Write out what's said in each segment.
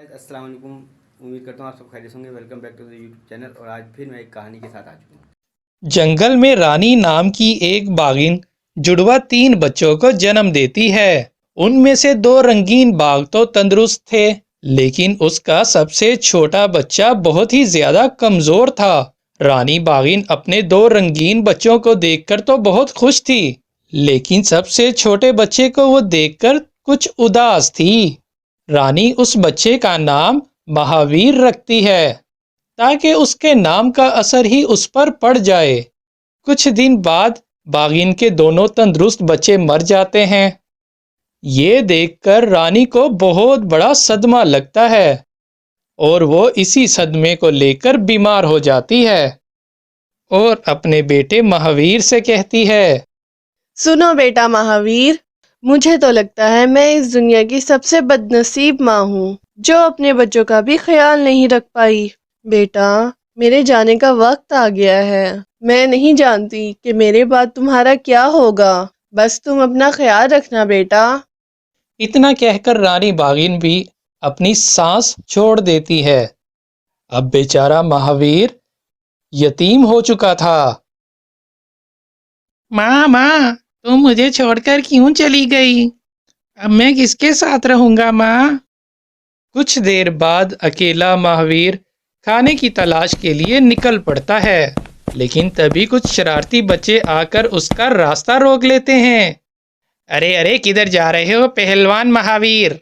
अस्सलाम वालेकुम। उम्मीद करता हूँ आप सब खैरियत होंगे। Welcome back to the YouTube channel. और आज फिर मैं एक कहानी के साथ आ चुका हूँ। जंगल में रानी नाम की एक बाघिन जुड़वा 3 बच्चों को जन्म देती है। उनमें से 2 रंगीन बाघ तो तंदुरुस्त थे, लेकिन उसका सबसे छोटा बच्चा बहुत ही ज्यादा कमजोर था। रानी बाघिन अपने 2 रंगीन बच्चों को देखकर तो बहुत खुश थी, लेकिन सबसे छोटे बच्चे को वो देखकर कुछ उदास थी। रानी उस बच्चे का नाम महावीर रखती है, ताकि उसके नाम का असर ही उस पर पड़ जाए। कुछ दिन बाद बाघिन के दोनों तंदुरुस्त बच्चे मर जाते हैं। ये देखकर रानी को बहुत बड़ा सदमा लगता है और वो इसी सदमे को लेकर बीमार हो जाती है और अपने बेटे महावीर से कहती है, सुनो बेटा महावीर, मुझे तो लगता है मैं इस दुनिया की सबसे बदनसीब माँ हूँ जो अपने बच्चों का भी ख्याल नहीं रख पाई। बेटा, मेरे जाने का वक्त आ गया है। मैं नहीं जानती कि मेरे बाद तुम्हारा क्या होगा। बस तुम अपना ख्याल रखना बेटा। इतना कहकर रानी बाघिन भी अपनी सांस छोड़ देती है। अब बेचारा महावीर यतीम हो चुका था। माँ, तुम मुझे छोड़कर क्यों चली गई? अब मैं किसके साथ रहूंगा माँ? कुछ देर बाद अकेला महावीर खाने की तलाश के लिए निकल पड़ता है, लेकिन तभी कुछ शरारती बच्चे आकर उसका रास्ता रोक लेते हैं। अरे अरे, किधर जा रहे हो पहलवान महावीर?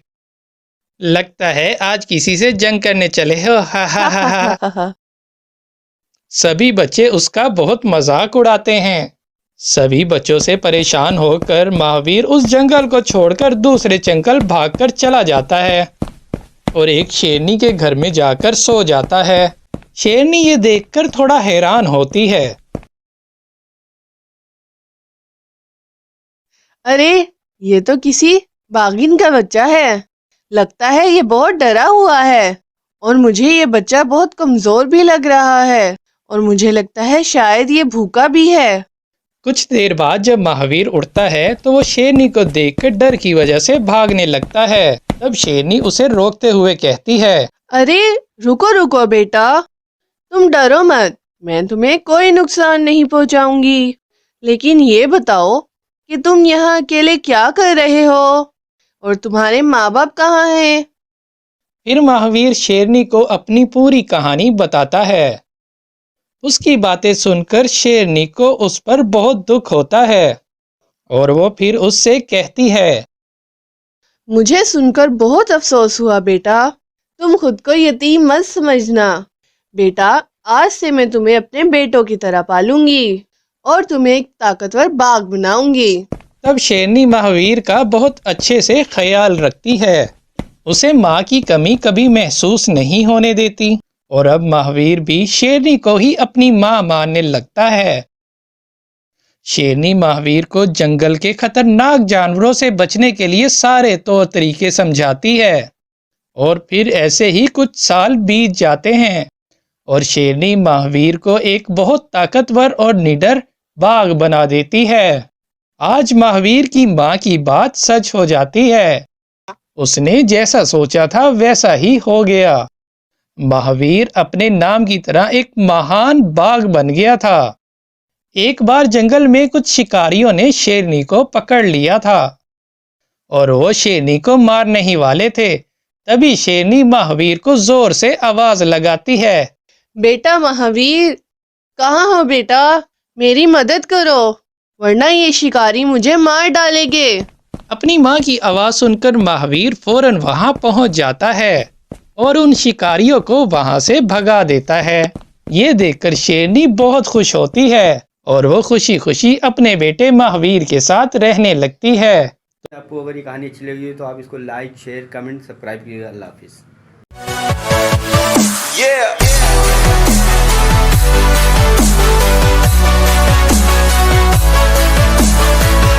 लगता है आज किसी से जंग करने चले हो। हा हा हा हा। सभी बच्चे उसका बहुत मजाक उड़ाते हैं। सभी बच्चों से परेशान होकर महावीर उस जंगल को छोड़कर दूसरे जंगल भागकर चला जाता है और एक शेरनी के घर में जाकर सो जाता है। शेरनी ये देखकर थोड़ा हैरान होती है। अरे, ये तो किसी बाघिन का बच्चा है। लगता है ये बहुत डरा हुआ है और मुझे ये बच्चा बहुत कमजोर भी लग रहा है और मुझे लगता है शायद ये भूखा भी है। कुछ देर बाद जब महावीर उठता है तो वो शेरनी को देखकर डर की वजह से भागने लगता है। तब शेरनी उसे रोकते हुए कहती है, अरे रुको रुको बेटा, तुम डरो मत, मैं तुम्हें कोई नुकसान नहीं पहुंचाऊंगी। लेकिन ये बताओ कि तुम यहाँ अकेले क्या कर रहे हो और तुम्हारे माँ बाप कहाँ हैं? फिर महावीर शेरनी को अपनी पूरी कहानी बताता है। उसकी बातें सुनकर शेरनी को उस पर बहुत दुख होता है और वो फिर उससे कहती है, मुझे सुनकर बहुत अफसोस हुआ बेटा। तुम खुद को यतीम मत समझना। बेटा, आज से मैं तुम्हें अपने बेटों की तरह पालूंगी और तुम्हें एक ताकतवर बाघ बनाऊंगी। तब शेरनी महावीर का बहुत अच्छे से ख्याल रखती है। उसे माँ की कमी कभी महसूस नहीं होने देती और अब महावीर भी शेरनी को ही अपनी माँ मानने लगता है। शेरनी महावीर को जंगल के खतरनाक जानवरों से बचने के लिए सारे तौर तरीके समझाती है और फिर ऐसे ही कुछ साल बीत जाते हैं और शेरनी महावीर को एक बहुत ताकतवर और निडर बाघ बना देती है। आज महावीर की माँ की बात सच हो जाती है। उसने जैसा सोचा था वैसा ही हो गया। महावीर अपने नाम की तरह एक महान बाघ बन गया था। एक बार जंगल में कुछ शिकारियों ने शेरनी को पकड़ लिया था और वो शेरनी को मारने ही वाले थे। तभी शेरनी महावीर को जोर से आवाज लगाती है, बेटा महावीर, कहाँ हो बेटा? मेरी मदद करो, वरना ये शिकारी मुझे मार डालेंगे। अपनी माँ की आवाज सुनकर महावीर फौरन वहां पहुंच जाता है और उन शिकारियों को वहां से भगा देता है। ये देखकर शेरनी बहुत खुश होती है और वो खुशी खुशी अपने बेटे महावीर के साथ रहने लगती है। तो आपको अगर ये कहानी अच्छी लगी हो तो आप इसको लाइक, शेयर, कमेंट, सब्सक्राइब कीजिएगा। अल्लाह हाफिज़।